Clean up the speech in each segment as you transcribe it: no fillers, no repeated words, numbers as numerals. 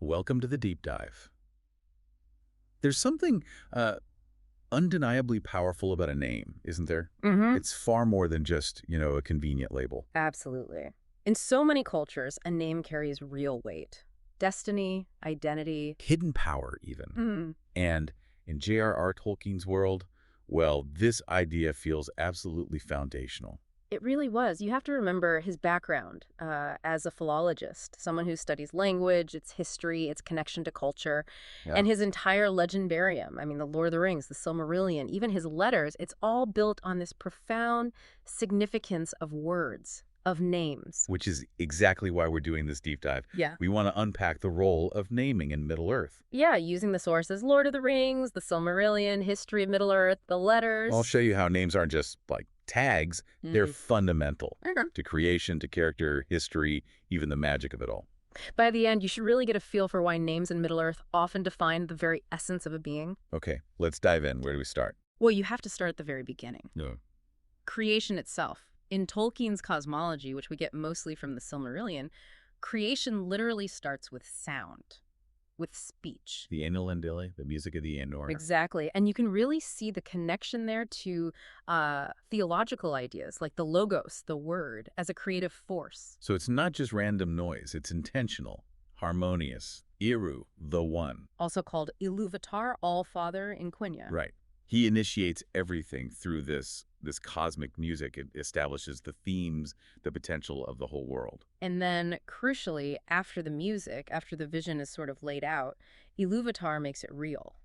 Welcome to the deep dive. There's something undeniably powerful about a name, isn't there? It's far more than just, a convenient label. Absolutely. In so many cultures, a name carries real weight. Destiny, identity. Hidden power, even. And in J.R.R. Tolkien's world, well, this idea feels absolutely foundational. It really was. You have to remember his background as a philologist, someone who studies language, its history, its connection to culture, and his entire legendarium. I mean, the Lord of the Rings, the Silmarillion, even his letters, it's all built on this profound significance of words, of names. Which is exactly why we're doing this deep dive. Yeah. We want to unpack the role of naming in Middle-earth. Yeah, using the sources Lord of the Rings, the Silmarillion, history of Middle-earth, the letters. I'll show you how names aren't just, tags. They're fundamental to creation, to character, history, even the magic of it all. By the end, you should really get a feel for why names in Middle-earth often define the very essence of a being. Okay, let's dive in. Where do we start? Well, you have to start at the very beginning. Yeah. Creation itself. In Tolkien's cosmology, which we get mostly from the Silmarillion, creation literally starts with sound, with speech. The Ainulindalë, the music of the Ainur. Exactly. And you can really see the connection there to theological ideas, like the logos, the word, as a creative force. So it's not just random noise. It's intentional, harmonious. Iru, the one. Also called Ilúvatar, All-Father in Quenya. Right. He initiates everything through this cosmic music. It establishes the themes, the potential of the whole world. And then, crucially, after the music, after the vision is sort of laid out, Ilúvatar makes it real,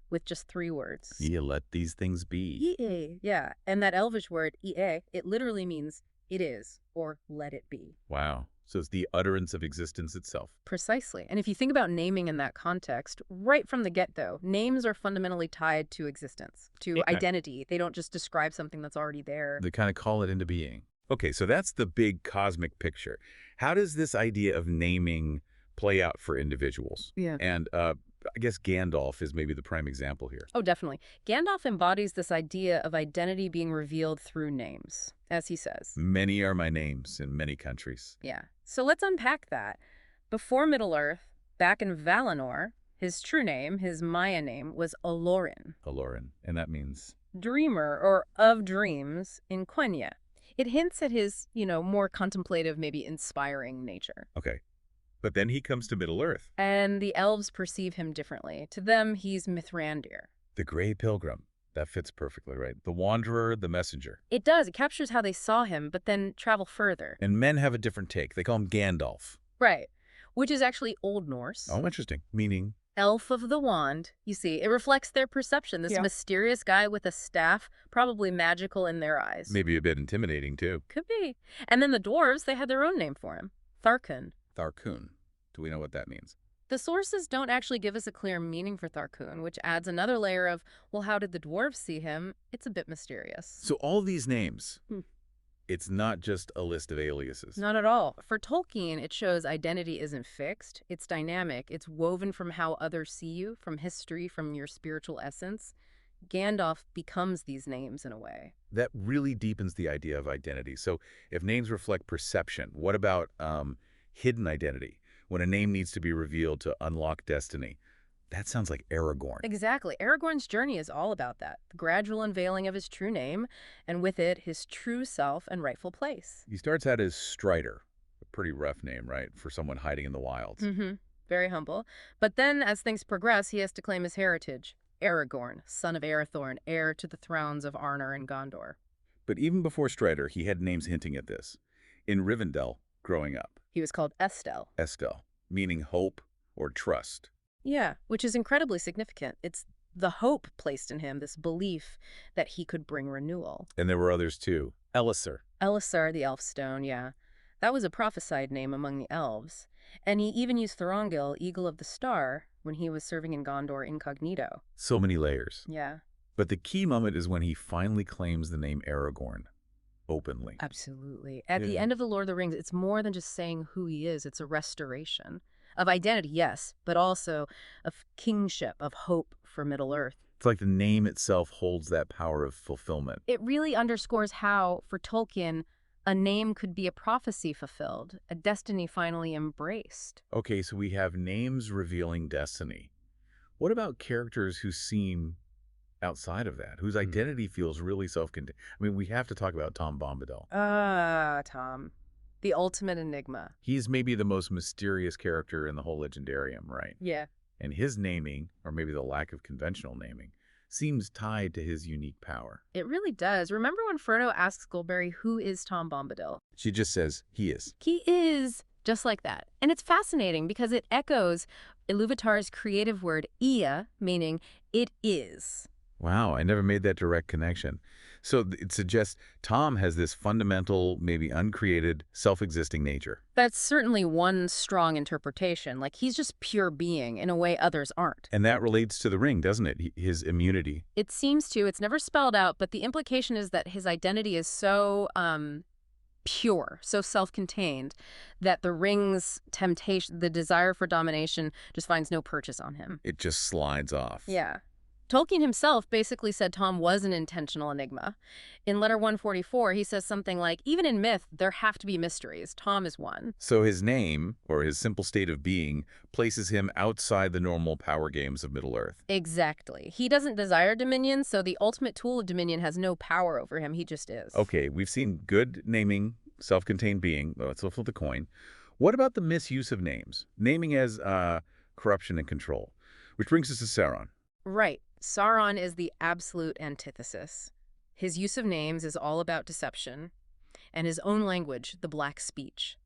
with just 3 words. Yeah, let these things be. Ie. Yeah, and that Elvish word, ie, it literally means it is, or let it be. Wow. So it's the utterance of existence itself. Precisely. And if you think about naming in that context, right from the get-go, names are fundamentally tied to existence, to identity. They don't just describe something that's already there. They kind of call it into being. Okay, so that's the big cosmic picture. How does this idea of naming play out for individuals? Yeah. And I guess Gandalf is maybe the prime example here. Oh, definitely. Gandalf embodies this idea of identity being revealed through names, as he says. Many are my names in many countries. Yeah. So let's unpack that. Before Middle-earth, back in Valinor, his true name, his Maya name, was Olórin. Olórin. And that means? Dreamer, or of dreams, in Quenya. It hints at his, more contemplative, maybe inspiring nature. Okay. But then he comes to Middle-earth. And the elves perceive him differently. To them, he's Mithrandir. The Grey Pilgrim. That fits perfectly, right? The Wanderer, the Messenger. It does. It captures how they saw him, but then travel further. And men have a different take. They call him Gandalf. Right. Which is actually Old Norse. Oh, interesting. Meaning? Elf of the wand. You see, it reflects their perception. This mysterious guy with a staff, probably magical in their eyes. Maybe a bit intimidating, too. Could be. And then the dwarves, they had their own name for him. Tharkûn. Tharkûn. Do we know what that means? The sources don't actually give us a clear meaning for Tharkûn, which adds another layer of, well, how did the dwarves see him? It's a bit mysterious. So all these names, it's not just a list of aliases. Not at all. For Tolkien, it shows identity isn't fixed. It's dynamic. It's woven from how others see you, from history, from your spiritual essence. Gandalf becomes these names in a way. That really deepens the idea of identity. So if names reflect perception, what about hidden identity? When a name needs to be revealed to unlock destiny. That sounds like Aragorn. Exactly. Aragorn's journey is all about that. The gradual unveiling of his true name, and with it, his true self and rightful place. He starts out as Strider. A pretty rough name, right? For someone hiding in the wilds. Very humble. But then, as things progress, he has to claim his heritage. Aragorn, son of Arathorn, heir to the thrones of Arnor and Gondor. But even before Strider, he had names hinting at this. In Rivendell, growing up. He was called Estel. Estel, meaning hope or trust. Yeah, which is incredibly significant. It's the hope placed in him, this belief that he could bring renewal. And there were others too. Elessar. Elessar, the elf stone, yeah. That was a prophesied name among the elves. And he even used Thorongil, Eagle of the Star, when he was serving in Gondor incognito. So many layers. Yeah. But the key moment is when he finally claims the name Aragorn. Openly. Absolutely. At the end of The Lord of the Rings, it's more than just saying who he is. It's a restoration of identity, yes, but also of kingship, of hope for Middle-earth. It's like the name itself holds that power of fulfillment. It really underscores how, for Tolkien, A name could be a prophecy fulfilled, a destiny finally embraced. Okay, so we have names revealing destiny. What about characters who seem outside of that, whose identity feels really self-contained? I mean, we have to talk about Tom Bombadil. Tom. The ultimate enigma. He's maybe the most mysterious character in the whole legendarium, right? Yeah. And his naming, or maybe the lack of conventional naming, seems tied to his unique power. It really does. Remember when Frodo asks Goldberry, who is Tom Bombadil? She just says, he is. He is, just like that. And it's fascinating because it echoes Ilúvatar's creative word ia, meaning it is. Wow, I never made that direct connection. So it suggests Tom has this fundamental, maybe uncreated, self-existing nature. That's certainly one strong interpretation. Like, he's just pure being in a way others aren't. And that relates to the ring, doesn't it? His immunity. It seems to. It's never spelled out, but the implication is that his identity is so pure, so self-contained, that the ring's temptation, the desire for domination, just finds no purchase on him. It just slides off. Yeah. Tolkien himself basically said Tom was an intentional enigma. In letter 144, he says something like, even in myth, there have to be mysteries. Tom is one. So his name, or his simple state of being, places him outside the normal power games of Middle-earth. Exactly. He doesn't desire dominion, so the ultimate tool of dominion has no power over him. He just is. Okay, we've seen good naming, self-contained being. Let's flip the coin. What about the misuse of names? Naming as corruption and control. Which brings us to Sauron. Right. Sauron is the absolute antithesis. His use of names is all about deception, and his own language, the black speech.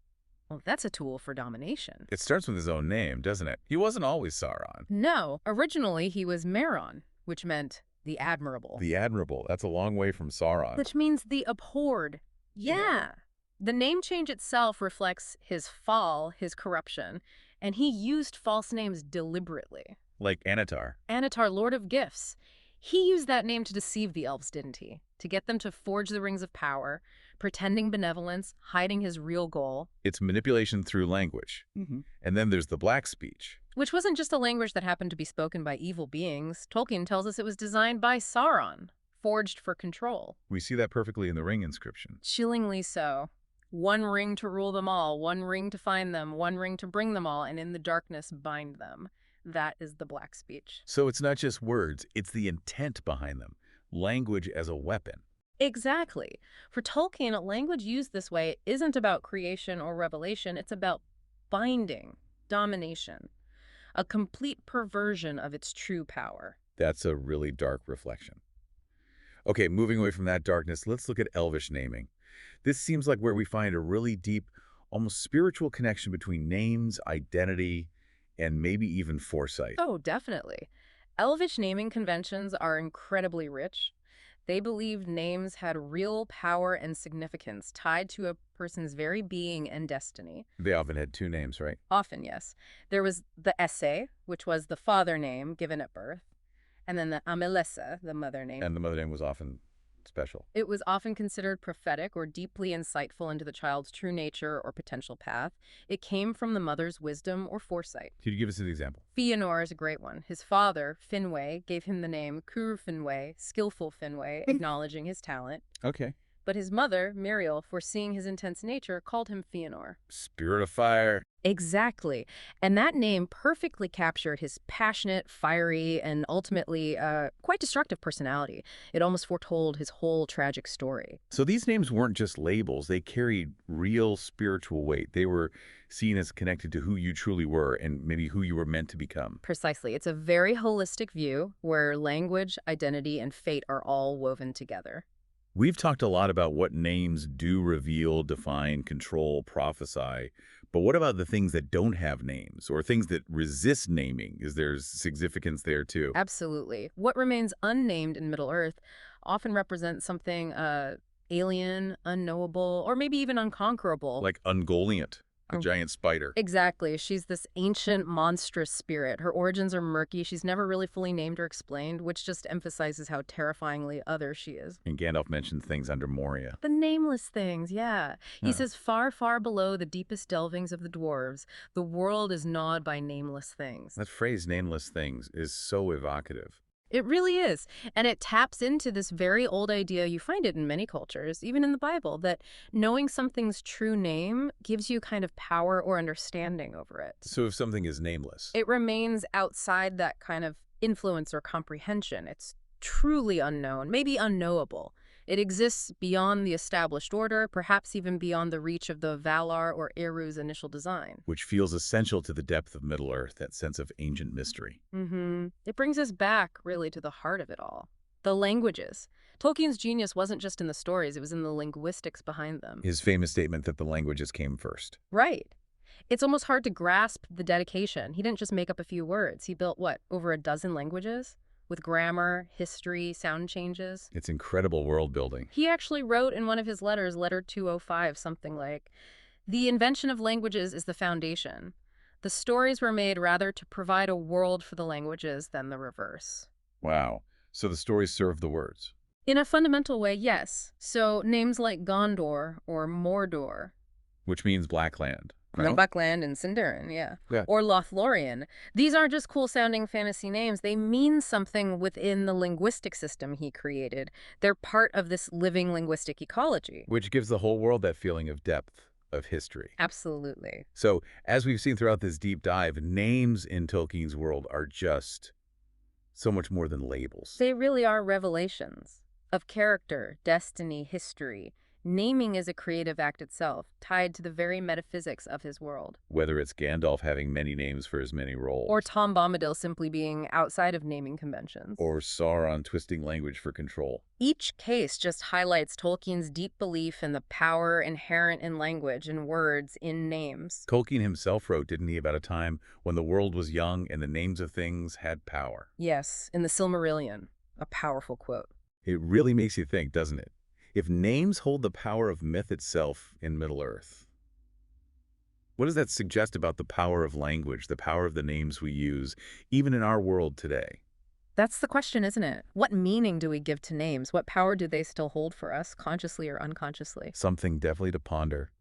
Well, that's a tool for domination. It starts with his own name, doesn't it? He wasn't always Sauron. No, originally he was Meron, which meant the admirable. The admirable. That's a long way from Sauron. Which means the abhorred. Yeah. The name change itself reflects his fall, his corruption, and he used false names deliberately. Like Anatar. Anatar, Lord of Gifts. He used that name to deceive the elves, didn't he? To get them to forge the rings of power, pretending benevolence, hiding his real goal. It's manipulation through language. And then there's the black speech. Which wasn't just a language that happened to be spoken by evil beings. Tolkien tells us it was designed by Sauron, forged for control. We see that perfectly in the ring inscription. Chillingly so. One ring to rule them all, one ring to find them, one ring to bring them all, and in the darkness bind them. That is the black speech. So it's not just words, it's the intent behind them. Language as a weapon. Exactly. For Tolkien, language used this way isn't about creation or revelation, it's about binding, domination, a complete perversion of its true power. That's a really dark reflection. Okay, moving away from that darkness, let's look at Elvish naming. This seems like where we find a really deep, almost spiritual connection between names, identity, and maybe even foresight. Oh, definitely. Elvish naming conventions are incredibly rich. They believed names had real power and significance tied to a person's very being and destiny. They often had two names, right? Often, yes. There was the Esse, which was the father name given at birth, and then the Amelessa, the mother name. And the mother name was often special. It was often considered prophetic or deeply insightful into the child's true nature or potential path. It came from the mother's wisdom or foresight. Could you give us an example? Fëanor is a great one. His father, Finwë, gave him the name Cúr Finwë, skillful Finwë, acknowledging his talent. Okay. But his mother, Miriel, foreseeing his intense nature, called him Fëanor. Spirit of fire. Exactly. And that name perfectly captured his passionate, fiery, and ultimately quite destructive personality. It almost foretold his whole tragic story. So these names weren't just labels. They carried real spiritual weight. They were seen as connected to who you truly were and maybe who you were meant to become. Precisely. It's a very holistic view where language, identity, and fate are all woven together. We've talked a lot about what names do reveal, define, control, prophesy. But what about the things that don't have names or things that resist naming? Is there significance there too? Absolutely. What remains unnamed in Middle-earth often represents something alien, unknowable, or maybe even unconquerable. Like Ungoliant, a giant spider. Exactly. She's this ancient, monstrous spirit. Her origins are murky. She's never really fully named or explained, which just emphasizes how terrifyingly other she is. And Gandalf mentioned things under Moria. The nameless things, yeah. He says, far, far below the deepest delvings of the dwarves, the world is gnawed by nameless things. That phrase, nameless things, is so evocative. It really is. And it taps into this very old idea, you find it in many cultures, even in the Bible, that knowing something's true name gives you kind of power or understanding over it. So if something is nameless, It remains outside that kind of influence or comprehension. It's truly unknown, maybe unknowable. It exists beyond the established order, perhaps even beyond the reach of the Valar or Eru's initial design. which feels essential to the depth of Middle-earth, that sense of ancient mystery. It brings us back, really, to the heart of it all. The languages. Tolkien's genius wasn't just in the stories, it was in the linguistics behind them. His famous statement that the languages came first. Right. It's almost hard to grasp the dedication. He didn't just make up a few words. He built, what, over a dozen languages? With grammar, history, sound changes. It's incredible world building. He actually wrote in one of his letters, letter 205, something like, "The invention of languages is the foundation. The stories were made rather to provide a world for the languages than the reverse." Wow. So the stories serve the words. In a fundamental way, yes. So names like Gondor or Mordor, Which means Black Land. the Buckland and Sindarin, yeah. Yeah. Or Lothlorien. These aren't just cool-sounding fantasy names. They mean something within the linguistic system he created. They're part of this living linguistic ecology. Which gives the whole world that feeling of depth, of history. Absolutely. So, as we've seen throughout this deep dive, names in Tolkien's world are just so much more than labels. They really are revelations of character, destiny, history. Naming is a creative act itself, tied to the very metaphysics of his world. Whether it's Gandalf having many names for his many roles, Or Tom Bombadil simply being outside of naming conventions. or Sauron twisting language for control. Each case just highlights Tolkien's deep belief in the power inherent in language, in words, in names. Tolkien himself wrote, didn't he, about a time when the world was young and the names of things had power. Yes, in the Silmarillion. A powerful quote. It really makes you think, doesn't it? If names hold the power of myth itself in Middle-earth, what does that suggest about the power of language, the power of the names we use, even in our world today? That's the question, isn't it? What meaning do we give to names? What power do they still hold for us, consciously or unconsciously? Something definitely to ponder.